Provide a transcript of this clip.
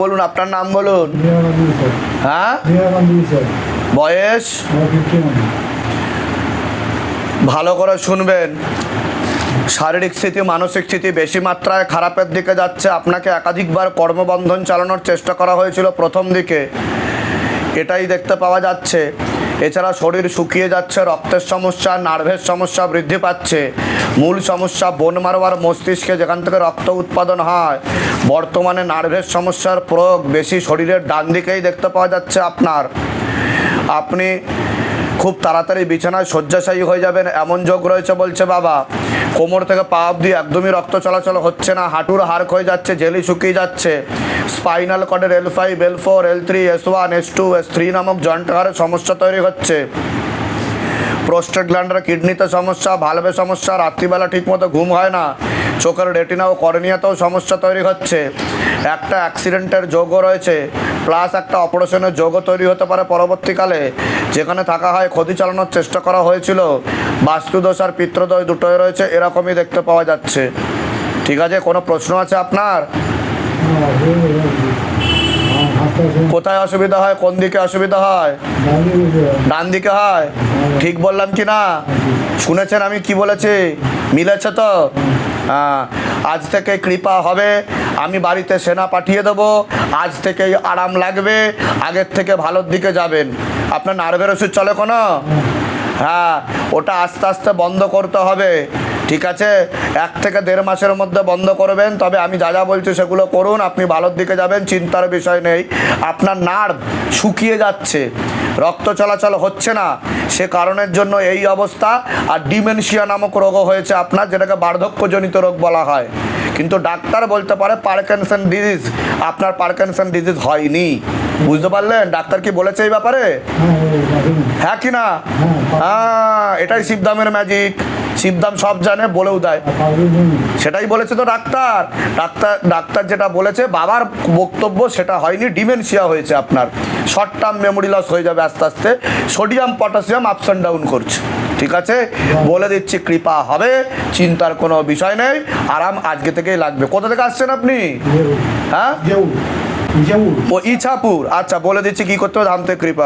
বলুন, আপনার নাম বলুন। হ্যাঁ, বয়স? ভালো করে শুনবেন। শারীরিক স্থিতি, মানসিক স্থিতি বেশি মাত্রায় খারাপের দিকে যাচ্ছে। আপনাকে একাধিকবার কর্মবন্ধন চালানোর চেষ্টা করা হয়েছিল প্রথম দিকে, এটাই দেখতে পাওয়া যাচ্ছে। এছাড়া শরীর শুকিয়ে যাচ্ছে, রক্তের সমস্যা, নার্ভের সমস্যা বৃদ্ধি পাচ্ছে। মূল সমস্যা বোন মারো আর মস্তিষ্কে, যেখান থেকে রক্ত উৎপাদন হয়। বর্তমানে নার্ভের সমস্যার প্রয়োগ বেশি শরীরের ডান দিকেই দেখতে পাওয়া যাচ্ছে আপনার। আপনি খুব তাড়াতাড়ি বিছানায় শয্যাশায়ী হয়ে যাবেন এমন যোগ রয়েছে বলছে বাবা। কোমর থেকে পা অবধি একদমই রক্ত চলাচল হচ্ছে না, হাঁটুর হাড় ক্ষয়ে যাচ্ছে, জেলি শুকিয়ে যাচ্ছে। Spinal কর্ডের L5, L4, L3, S1, S2, S3 নামক জয়েন্ট হাড়ের সমস্যা তৈরি হচ্ছে। প্রোস্টেট গ্ল্যান্ডের কিডনিতে সমস্যা, ভালভে সমস্যা, রাত্রিবেলা ঠিকমতো ঘুম হয় না, চোখের রেটিনা ও কর্নিয়াতেও সমস্যা তৈরি হচ্ছে। একটা অ্যাক্সিডেন্টের যোগও রয়েছে, প্লাস একটা অপারেশনের যোগও তৈরি হতে পারে পরবর্তীকালে। যেখানে থাকা হয় ক্ষতি চালানোর চেষ্টা করা হয়েছিল। বাস্তুদোষ আর পিত্রদোষ দুটোই রয়েছে, এরকমই দেখতে পাওয়া যাচ্ছে। ঠিক আছে, কোনো প্রশ্ন আছে আপনার? কোথায় অসুবিধা হয়, কোন দিকে অসুবিধা হয়? ডান দিকে হয়। ঠিক বললাম কি না? শুনেছেন আমি কি বলেছি? মিলেছে তো? হ্যাঁ। আজ থেকে কৃপা হবে, আমি বাড়িতে সেনা পাঠিয়ে দেবো। আজ থেকেই আরাম লাগবে, আগের থেকে ভালোর দিকে যাবেন। আপনার নার্ভের ওষুধ চলে কোনো? হ্যাঁ, ওটা আস্তে আস্তে বন্ধ করতে হবে। ঠিক আছে, 1 থেকে 1.5 মাসের মধ্যে বন্ধ করবেন। তবে আমি যা যা বলছি সেগুলো করুন, আপনি ভালোর দিকে যাবেন, চিন্তার বিষয় নেই। আপনার নার্ভ শুকিয়ে যাচ্ছে, রক্ত চলাচল হচ্ছে না, সে কারণের জন্য এই অবস্থা। আর ডিমেনশিয়া নামক রোগও হয়েছে আপনার, যেটাকে বার্ধক্যজনিত রোগ বলা হয়। কিন্তু ডাক্তার বলতে পারে পার্কিনসন ডিজিজ। আপনার পার্কিনসন ডিজিজ হয়নি, বুঝতে পারলেন? ডাক্তার কি বলেছে এই ব্যাপারে? হ্যাঁ কি না? হ্যাঁ, এটাই শিবধামের ম্যাজিক। শিবধাম সব জানে, বলেও দেয়। সেটাই বলেছে তো ডাক্তার। ডাক্তার যেটা বলেছে, বাবার বক্তব্য সেটা হয়নি। ডিমেনশিয়া হয়েছে আপনার, শর্ট টার্ম মেমোরি লস হয়ে যাবে আস্তে আস্তে। Sodium potassium ups and down করছে। ঠিক আছে, বলে দিচ্ছি, কৃপা হবে, চিন্তার কোনো বিষয় নেই। আরাম আজকে থেকেই লাগবে। কোথা থেকে আসছেন আপনি? হ্যাঁ, ও ইছাপুর। আচ্ছা, বলে দিচ্ছি কি করতে হবে, ধাম থেকে কৃপা।